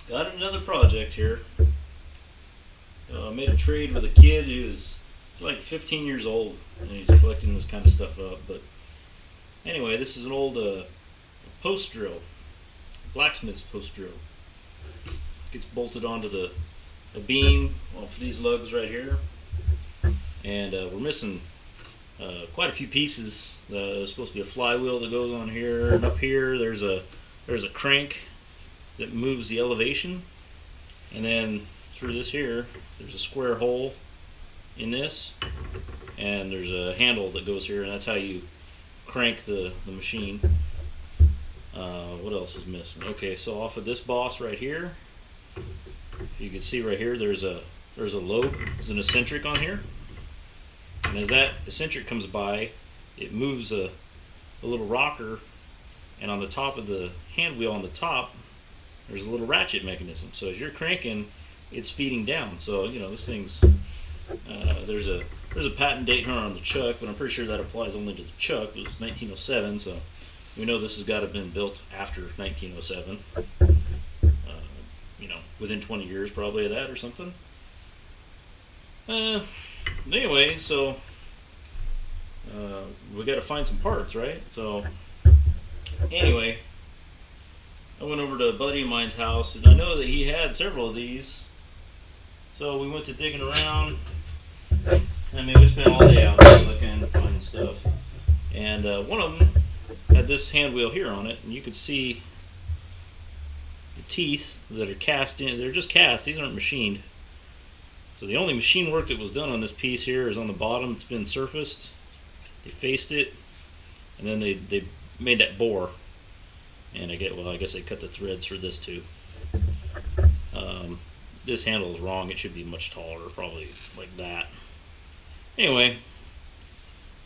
Got another project here. I made a trade with a kid who's like 15 years old, and he's collecting this kind of stuff up. But anyway, this is an old post drill, blacksmith's post drill. Gets bolted onto the beam off these lugs right here, and we're missing quite a few pieces. There's supposed to be a flywheel that goes on here, and up here there's a crank that moves the elevation, and then through this here there's a square hole in this, and there's a handle that goes here, and that's how you crank the machine. What else is missing? Okay, so off of this boss right here, you can see right here there's a lobe, there's an eccentric on here, and as that eccentric comes by, it moves a little rocker, and on the top of the hand wheel on the top there's a little ratchet mechanism. So as you're cranking, it's feeding down. So you know this thing's there's a patent date here on the chuck, but I'm pretty sure that applies only to the chuck. It was 1907, so we know this has got to have been built after 1907. You know, within 20 years probably of that or something. Anyway, so we got to find some parts, right? So anyway, I went over to a buddy of mine's house, and I know that he had several of these. So we went to digging around. I mean, we spent all day out there looking to find stuff. And one of them had this hand wheel here on it, and you could see the teeth that are cast in. They're just cast, these aren't machined. So the only machine work that was done on this piece here is on the bottom. It's been surfaced. They faced it, and then they made that bore. And I guess they cut the threads for this too. This handle is wrong. It should be much taller, probably like that. Anyway,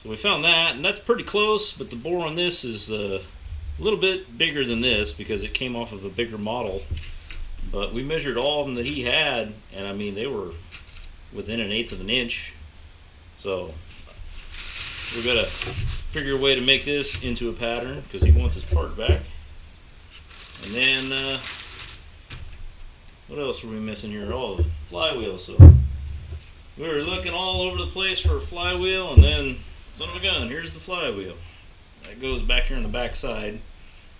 so we found that, and that's pretty close, but the bore on this is a little bit bigger than this because it came off of a bigger model. But we measured all of them that he had, and I mean, they were within 1/8 of an inch. So we're gonna figure a way to make this into a pattern because he wants his part back. And then what else were we missing here? Oh, the flywheel. So we were looking all over the place for a flywheel, and then son of a gun, here's the flywheel. That goes back here on the back side,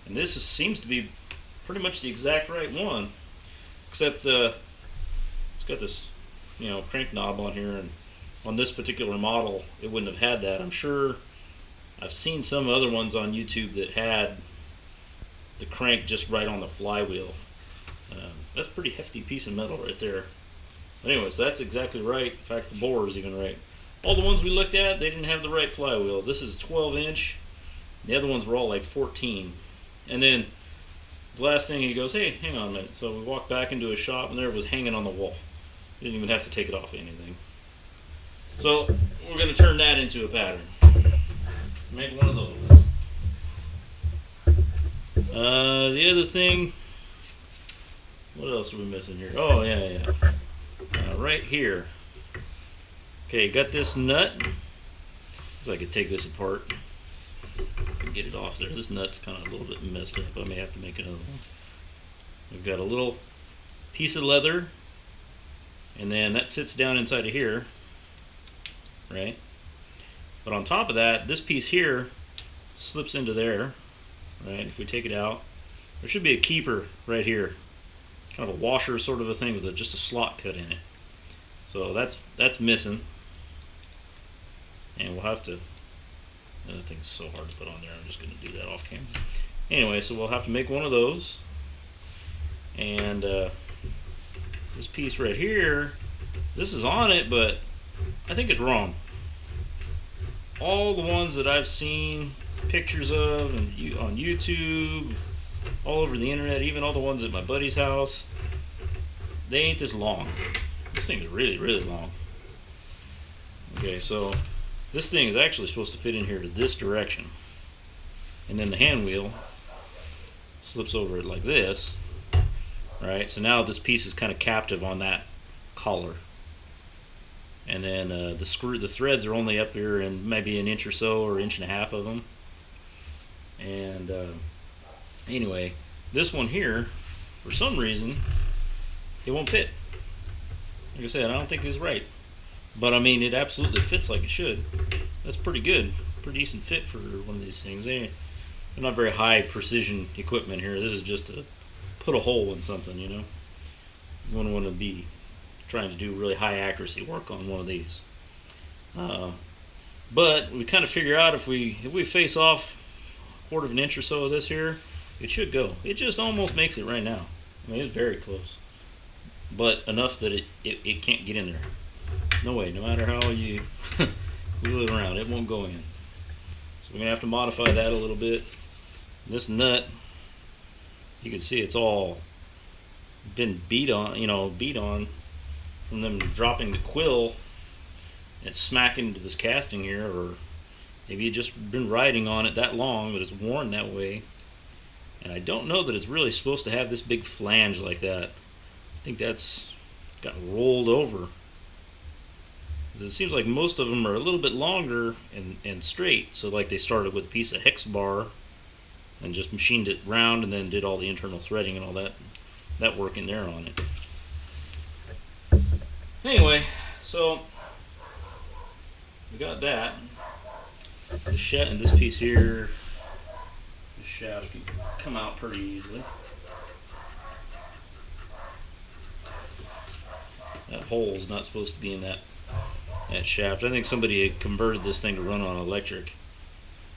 and this seems to be pretty much the exact right one, except it's got this, you know, crank knob on here, and on this particular model it wouldn't have had that. I'm sure I've seen some other ones on YouTube that had the crank just right on the flywheel. That's a pretty hefty piece of metal right there. But anyways, that's exactly right. In fact, the bore is even right. All the ones we looked at, they didn't have the right flywheel. This is 12 inch. The other ones were all like 14. And then the last thing, he goes, hey, hang on a minute. So we walked back into his shop, and there it was hanging on the wall. Didn't even have to take it off or anything. So we're going to turn that into a pattern. Make one of those. The other thing, what else are we missing here? Oh, yeah. Right here. Okay, got this nut. So I could take this apart and get it off there. This nut's kind of a little bit messed up. I may have to make another one. We've got a little piece of leather, and then that sits down inside of here, right? But on top of that, this piece here slips into there, right? If we take it out, there should be a keeper right here, kind of a washer sort of a thing with just a slot cut in it. So that's missing, and we'll have to. That thing's so hard to put on there. I'm just going to do that off camera. Anyway, so we'll have to make one of those, and this piece right here, this is on it, but I think it's wrong. All the ones that I've seen pictures of and on YouTube, all over the internet, even all the ones at my buddy's house, they ain't this long. This thing is really, really long. Okay, so this thing is actually supposed to fit in here to this direction, and then the hand wheel slips over it like this, right? So now this piece is kind of captive on that collar, and then the threads are only up here in maybe an inch or so, or inch and a half of them. And anyway, this one here, for some reason, it won't fit. Like I said, I don't think it's right. But I mean, it absolutely fits like it should. That's pretty good. Pretty decent fit for one of these things. They're not very high precision equipment here. This is just to put a hole in something, you know. You wouldn't want to be trying to do really high accuracy work on one of these. But we kind of figure out if we face off a quarter of an inch or so of this here, it should go. It just almost makes it right now. I mean, it's very close, but enough that it can't get in there. No way. No matter how you wheel it around, it won't go in. So we're gonna have to modify that a little bit. This nut, you can see it's all been beat on from them dropping the quill and smacking into this casting here, or maybe you've just been riding on it that long that it's worn that way. And I don't know that it's really supposed to have this big flange like that. I think that's gotten rolled over. It seems like most of them are a little bit longer and straight, so like they started with a piece of hex bar and just machined it round and then did all the internal threading and all that work in there on it. Anyway, so we got that. The shaft and this piece here, the shaft can come out pretty easily. That hole's not supposed to be in that shaft. I think somebody had converted this thing to run on electric.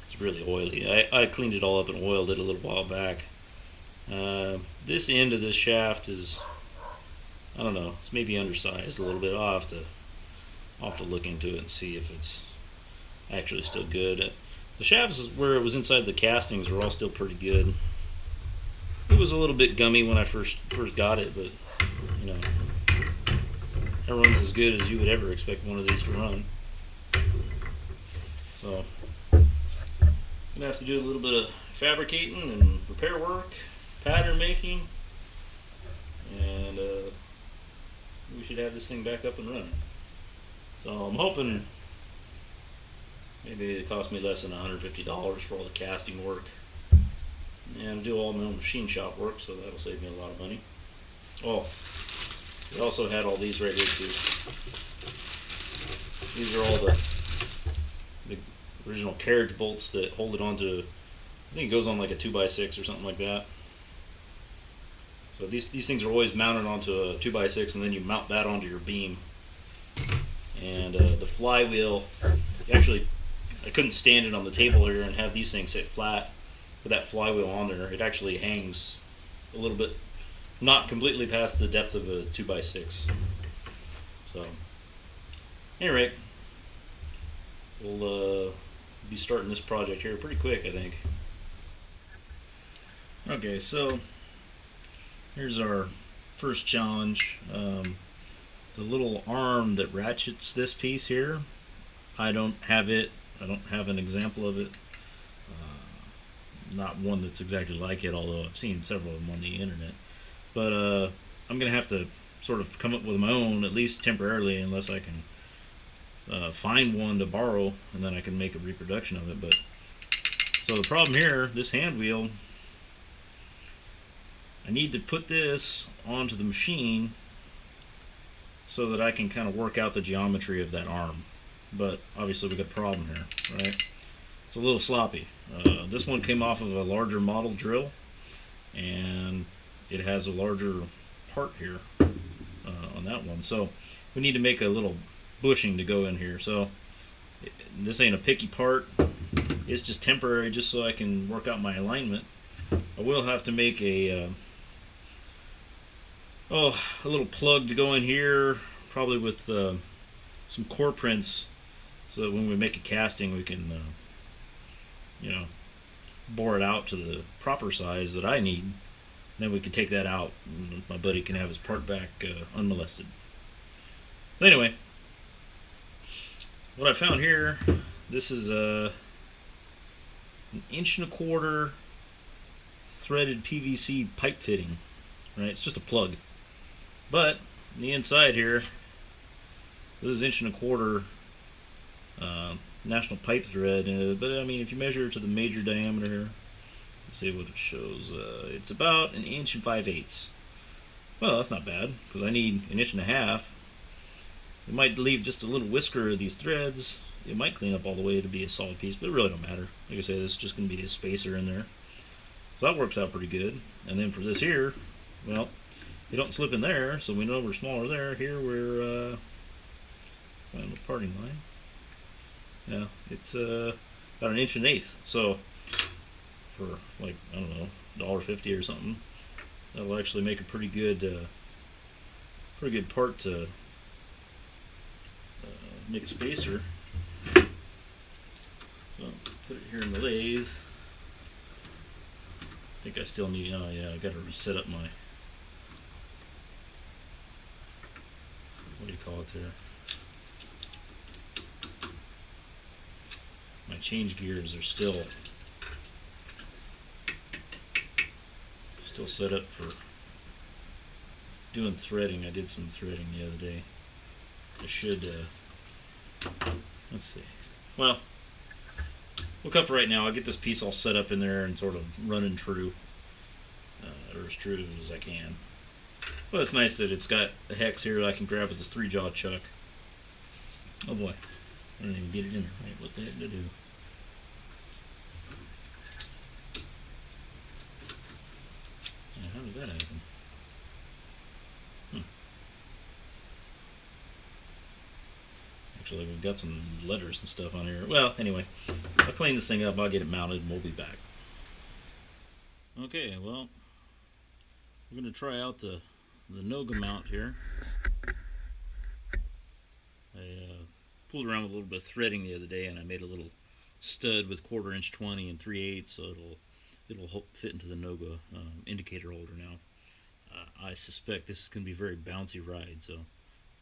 It's really oily. I cleaned it all up and oiled it a little while back. This end of this shaft is, I don't know, it's maybe undersized a little bit. I'll have to look into it and see if it's actually still good. The shafts where it was inside the castings are all still pretty good. It was a little bit gummy when I first got it, but you know, it runs as good as you would ever expect one of these to run. So I'm gonna have to do a little bit of fabricating and repair work, pattern making, and we should have this thing back up and running. So I'm hoping maybe it cost me less than $150 for all the casting work, and do all my own machine shop work, so that'll save me a lot of money. Oh, we also had all these right here too. These are all the original carriage bolts that hold it onto, I think it goes on like a 2x6 or something like that. So these things are always mounted onto a 2x6, and then you mount that onto your beam. And the flywheel, actually, I couldn't stand it on the table here and have these things sit flat with that flywheel on there. It actually hangs a little bit, not completely past the depth of a 2x6. So, anyway, we'll be starting this project here pretty quick, I think. Okay, so here's our first challenge. The little arm that ratchets this piece here, I don't have an example of it. Not one that's exactly like it, although I've seen several of them on the internet. But I'm going to have to sort of come up with my own, at least temporarily, unless I can find one to borrow, and then I can make a reproduction of it. But so the problem here, this hand wheel, I need to put this onto the machine so that I can kind of work out the geometry of that arm. But obviously we got a problem here, right? It's a little sloppy. This one came off of a larger model drill, and it has a larger part here on that one. So we need to make a little bushing to go in here. So this ain't a picky part. It's just temporary, just so I can work out my alignment. I will have to make a little plug to go in here, probably with some core prints, so that when we make a casting, we can, bore it out to the proper size that I need. Then we can take that out, and my buddy can have his part back unmolested. So anyway, what I found here, this is an 1.25" threaded PVC pipe fitting. Right, it's just a plug. But on the inside here, this is 1.25" national pipe thread. But I mean, if you measure it to the major diameter here, let's see what it shows. It's about 1 5/8". Well, that's not bad, because I need 1.5 inches. It might leave just a little whisker of these threads. It might clean up all the way to be a solid piece, but it really don't matter. Like I say, this is just going to be a spacer in there. So that works out pretty good. And then for this here, well, you don't slip in there, so we know we're smaller there. Here we're, find the parting line. Yeah, it's about 1.1 inches. So for like, I don't know, $1.50 or something, that'll actually make a pretty good part to make a spacer. So put it here in the lathe. I think I still need, oh yeah, I gotta reset up my, what do you call it there? My change gears are still set up for doing threading. I did some threading the other day. I should, let's see. Well, we'll cut for right now. I'll get this piece all set up in there and sort of running true, or as true as I can. Well, it's nice that it's got a hex here that I can grab with this 3-jaw chuck. Oh boy, I didn't even get it in there right. What the heck to do? Yeah, how did that happen? Actually, we've got some letters and stuff on here. Well, anyway, I'll clean this thing up, I'll get it mounted, and we'll be back. Okay, well, we're going to try out the Noga mount here. I fooled around with a little bit of threading the other day, and I made a little stud with 1/4 inch 20 and 3/8, so it'll fit into the Noga indicator holder now. I suspect this is going to be a very bouncy ride, so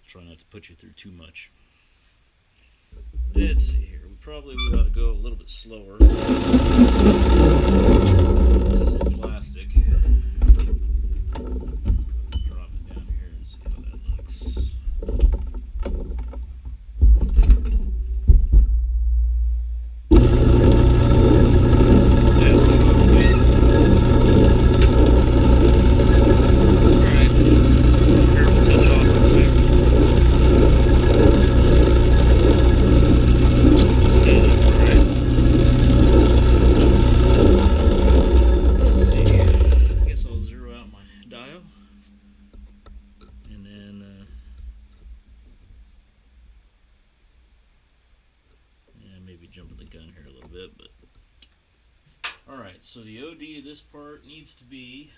try not to put you through too much. Let's see here. We probably ought to go a little bit slower. Since this is plastic. Drop it down here and see how that looks. Jumping the gun here a little bit, but alright, so the OD of this part needs to be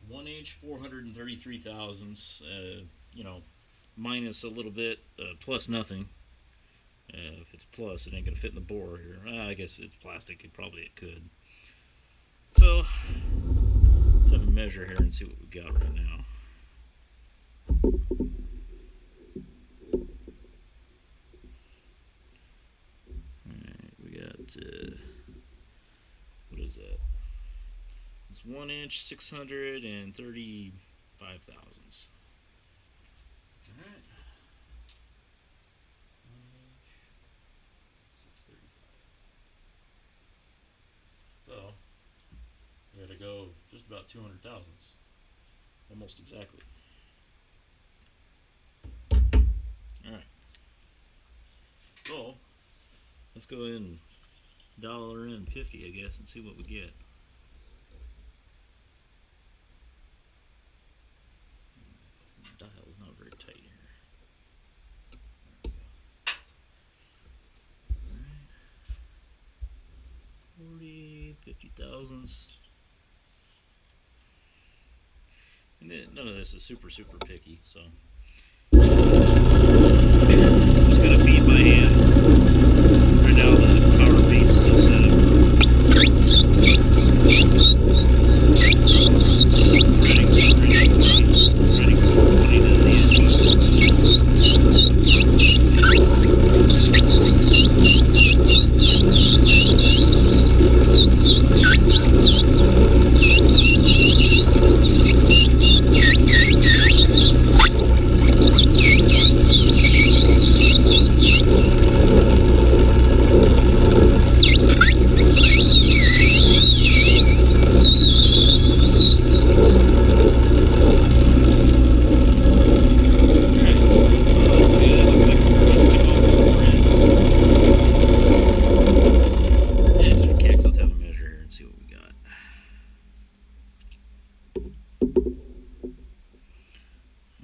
1 inch 433 thousandths, you know, minus a little bit, plus nothing. If it's plus, it ain't gonna fit in the bore here. I guess it's plastic, it could. So let's have a measure here and see what we got right now. What is that? It's 1 inch 635 thousandths. Alright. 1 inch 635. So we gotta go just about 200 thousandths. Almost exactly. Alright. So let's go ahead and dollar in 50, I guess, and see what we get. The dial is not very tight here. There we go. Alright. 40, 50 thousandths. And then none of this is super picky, so just gonna feed by hand. Right now the power feed is still set up.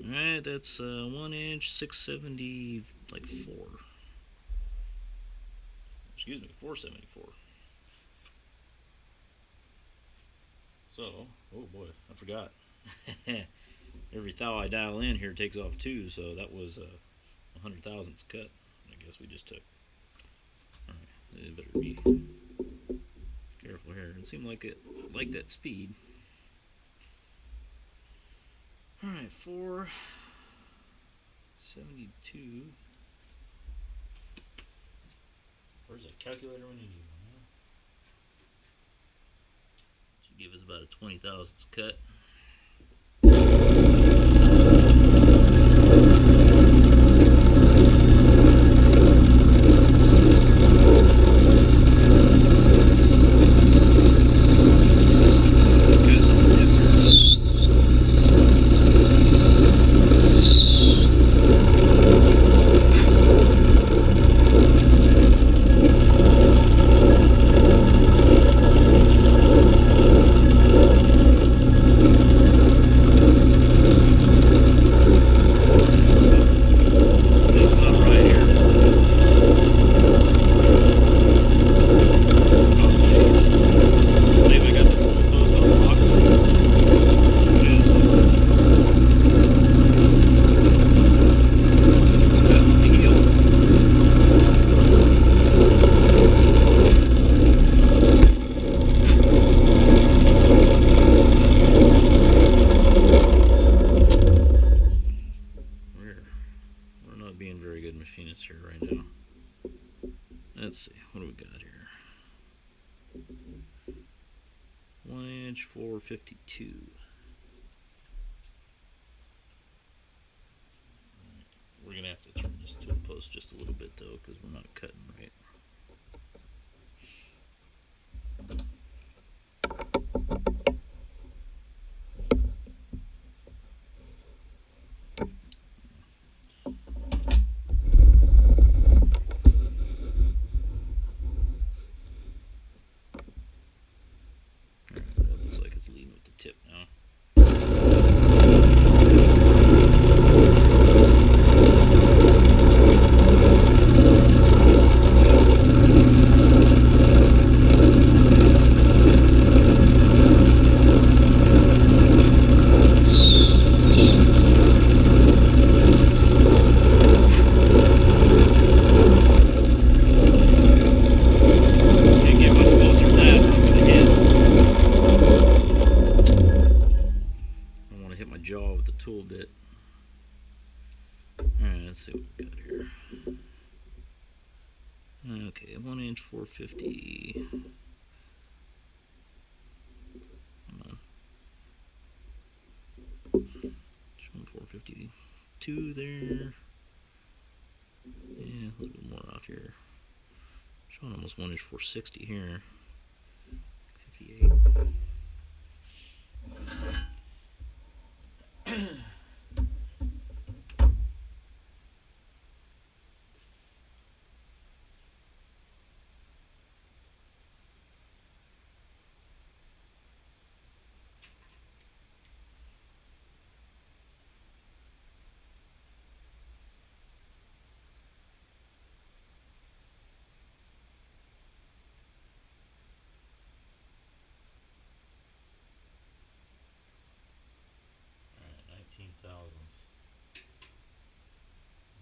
Alright, that's 1 inch, 670, like 4. Excuse me, 474. So, oh boy, I forgot. Every thou I dial in here takes off 2, so that was a 100,000ths cut. I guess we just took. Alright, it better be careful here. It seemed like it liked that speed. Alright, 472. Where's that calculator when you need one? Should give us about a 20,000ths cut. Machinists here right now. Let's see, what do we got here? 1 inch, 452. We're gonna have to turn this tool post just a little bit though, because we're not cutting right. Tip now. Jaw with the tool bit. Alright, let's see what we got here. Okay, 1 inch, 450. Come on. Showing 452 there. Yeah, a little bit more out here. Showing almost 1 inch, 460 here. 58.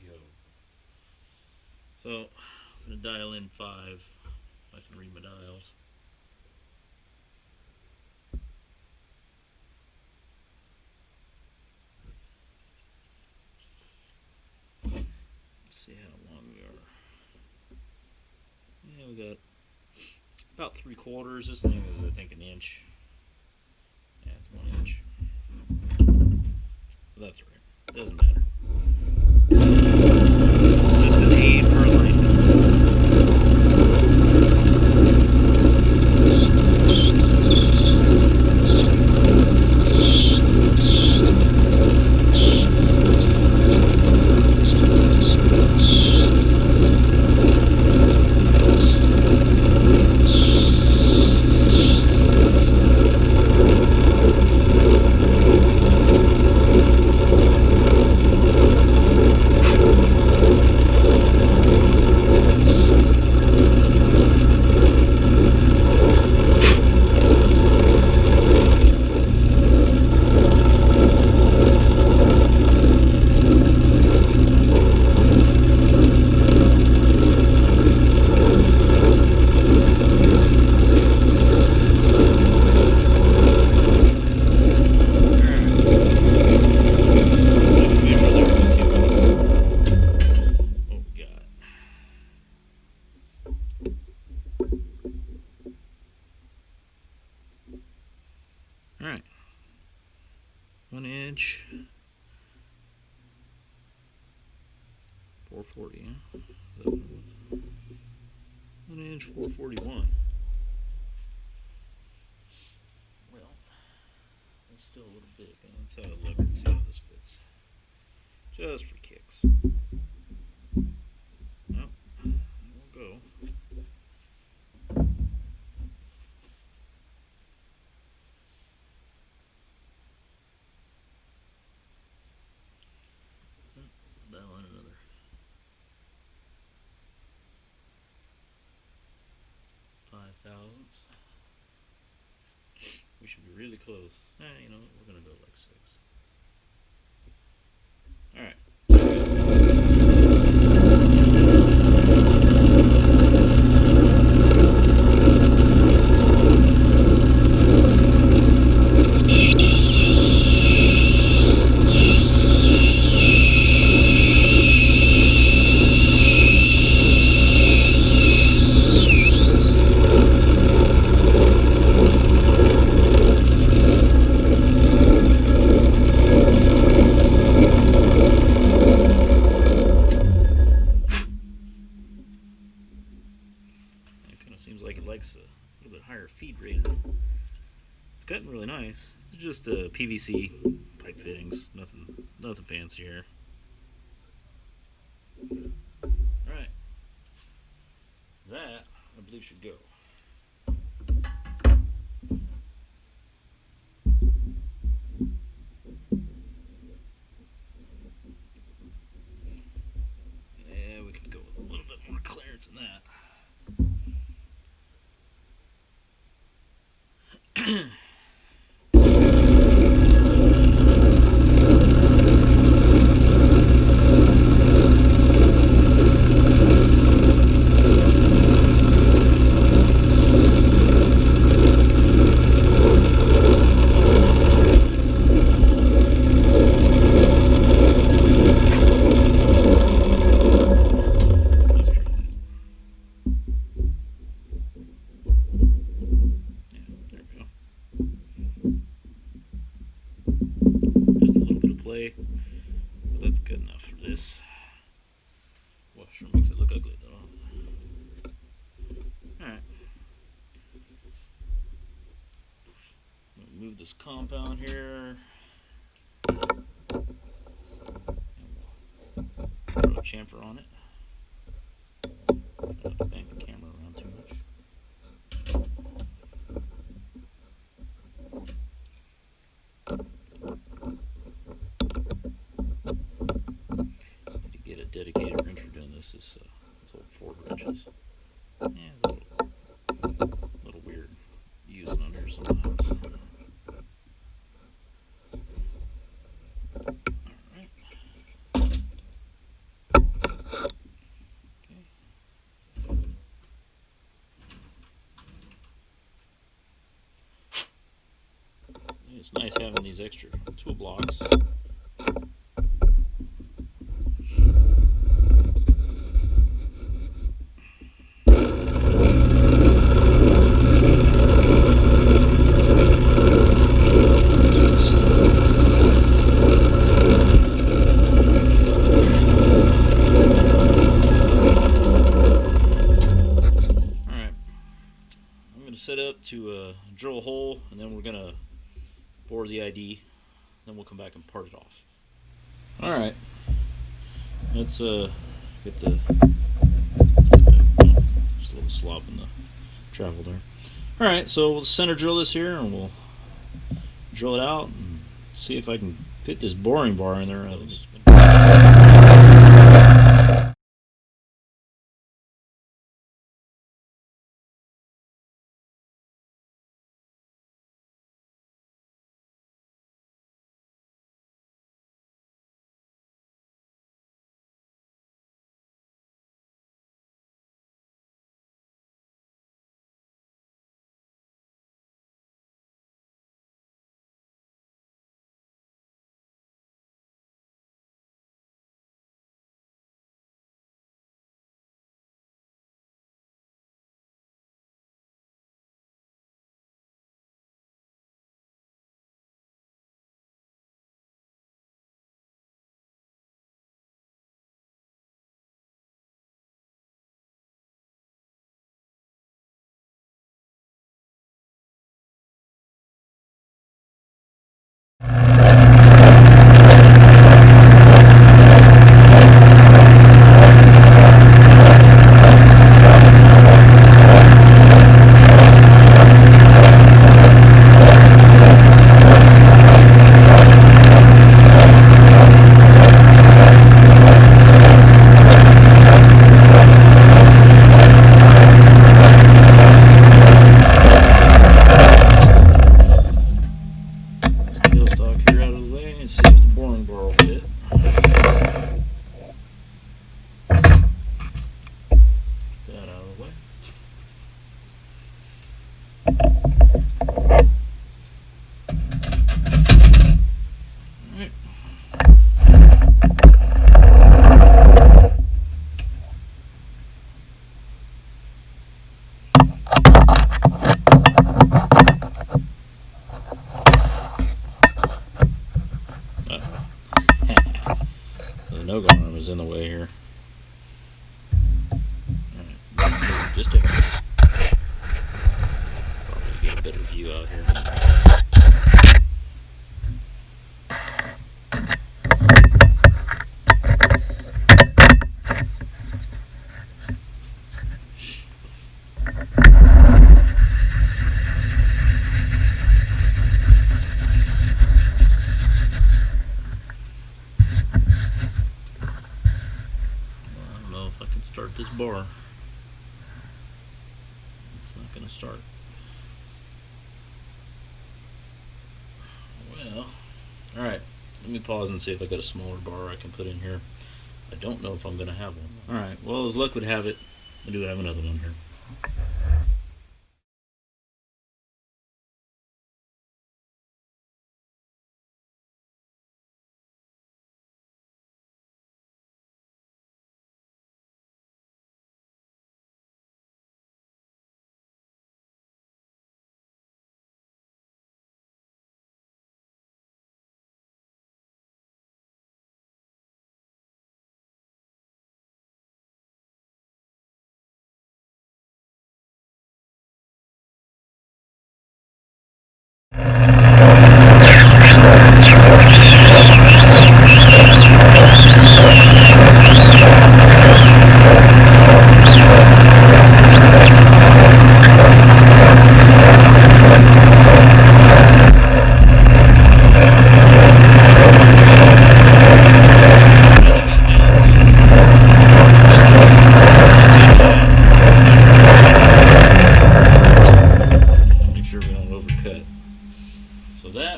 Go. So I'm going to dial in 5 if I can read my dials. Let's see how long we are. Yeah, we got about 3/4. This thing is, I think, 1 inch. Yeah, it's 1 inch. But that's alright. Doesn't matter. Just an aid per line. All right, 1" 440. Huh? Is that what it was? 1" 441. Well, that's still a little big. Let's have a look and see how this fits. Just for kicks. Well, we'll go. That one another 5/1000. We should be really close. You know, we're gonna go like 6. All right. Seems like it likes a little bit higher feed rate. It's cutting really nice. It's just PVC pipe fittings, nothing fancy here. All right, that I believe should go. Yeah, we can go with a little bit more clearance than that. But that's good enough for this. Well, sure makes it look ugly though. Alright. Move this compound here. Throw a chamfer on it. Don't have to bang the camera around too much. Dedicated wrench for doing this. This old Ford wrenches. Yeah, it's a little weird using on here sometimes. Alright. Okay. It's nice having these extra tool blocks. Set up to drill a hole, and then we're gonna bore the ID, then we'll come back and part it off. Alright, let's get the just a little slop in the travel there. Alright, so we'll center drill this here, and we'll drill it out and see if I can fit this boring bar in there. bar. It's not going to start. Well, alright. Let me pause and see if I got a smaller bar I can put in here. I don't know if I'm going to have one. Alright, well, as luck would have it, I do have another one here.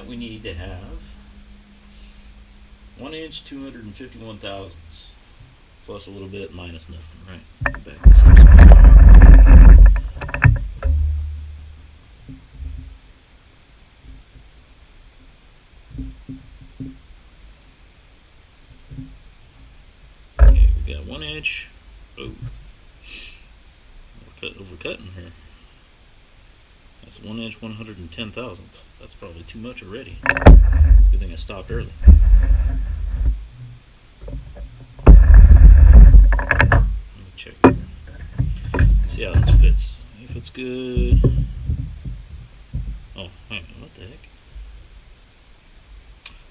We need to have 1 inch 251 thousandths plus a little bit minus nothing. Right, back this up. Okay, we got 1 inch. Oh, overcutting here. That's 1 inch 110 thousandths. That's probably too much already. It's a good thing I stopped early. Let me check here. See how this fits. If it's good. Oh, hang on, what the heck?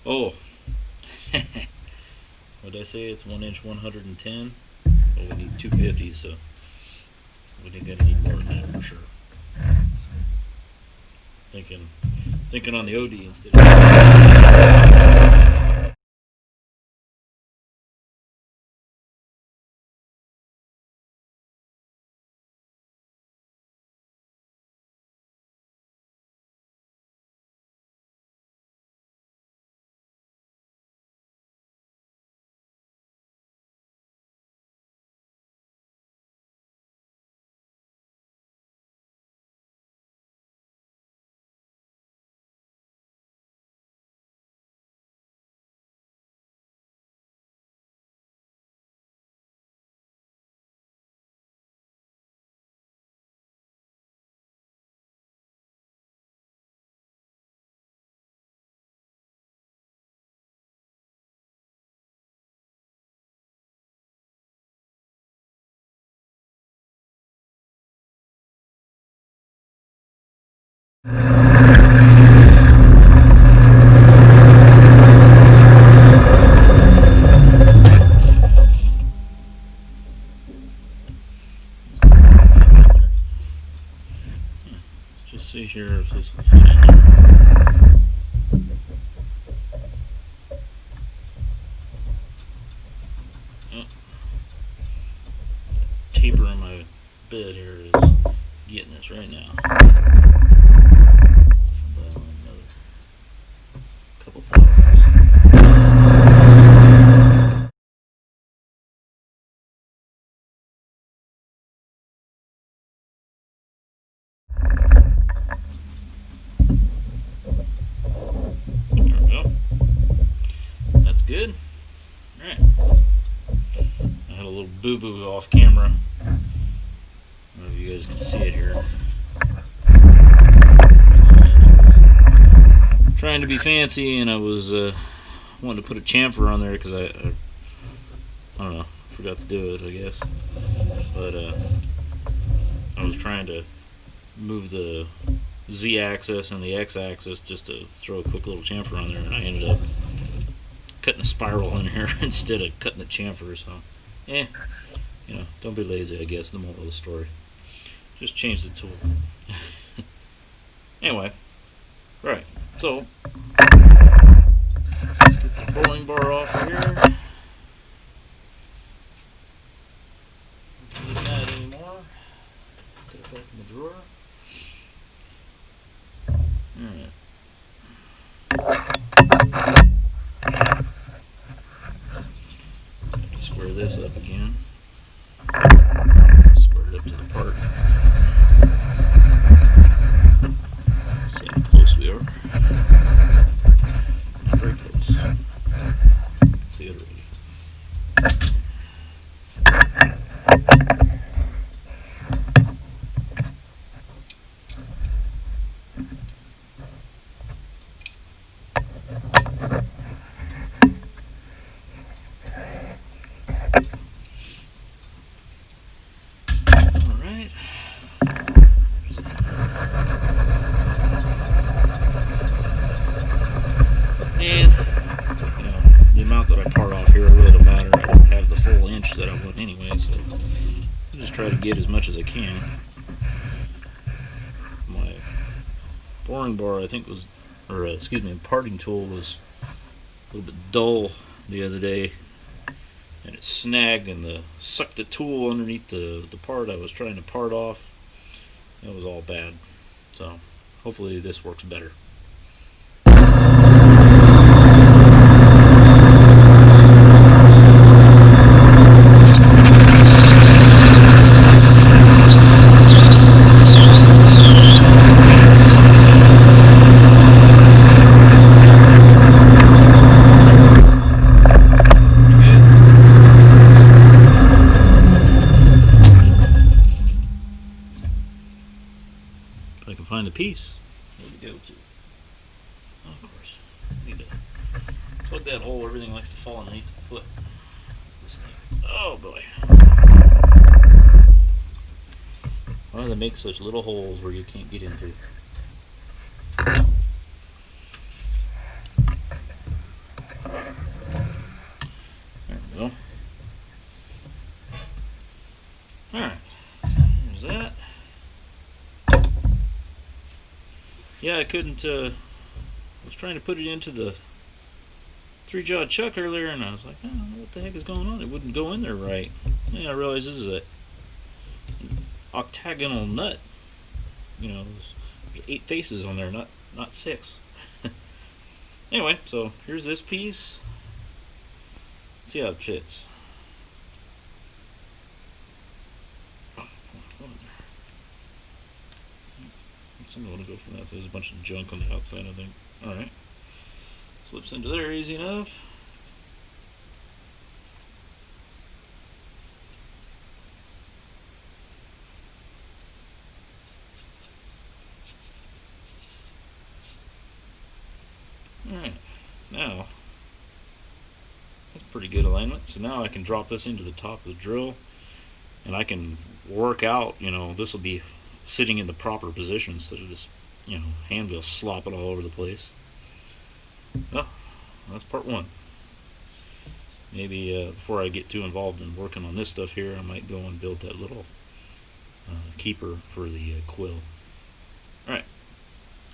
Oh. What did I say? It's 1 inch 110. Oh, we need 250, so we're gonna need more than that for sure. Thinking on the OD instead of see here if this will fit in here. Oh. Taper on my bed here is getting us right now. Another couple thousandths. Good. Alright. I had a little boo-boo off camera. I don't know if you guys can see it here. Trying to be fancy, and I was wanting to put a chamfer on there because I don't know, forgot to do it, I guess. But I was trying to move the Z-axis and the X-axis just to throw a quick little chamfer on there, and I ended up cutting a spiral in here instead of cutting the chamfer. So, you know, don't be lazy, I guess, the moral of the story. Just change the tool. Anyway, right, so let's get the bowling bar off of here. anyway, so I'll just try to get as much as I can. My boring bar, I think, was, or excuse me, parting tool was a little bit dull the other day, and it snagged and sucked the tool underneath the part I was trying to part off. That was all bad. So hopefully this works better. If I can find the piece, where to go to? Oh, of course. Need to plug that hole. Everything likes to fall underneath the foot. This thing. Oh boy. Why do they make such little holes where you can't get into? There we go. Alright. There's that. Yeah, I couldn't, I was trying to put it into the 3-jaw chuck earlier, and I was like, I don't know what the heck is going on. It wouldn't go in there right. And I realized this is an octagonal nut. You know, there's 8 faces on there, not 6. Anyway, so here's this piece. Let's see how it fits. I'm going to go from that. So there's a bunch of junk on the outside, I think. Alright. Slips into there easy enough. Alright. Now, that's pretty good alignment. So now I can drop this into the top of the drill, and I can work out, you know, this will be sitting in the proper position instead of this, you know, hand wheel slopping all over the place. Well, that's part one. Maybe before I get too involved in working on this stuff here, I might go and build that little keeper for the quill. Alright,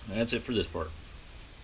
that's it for this part.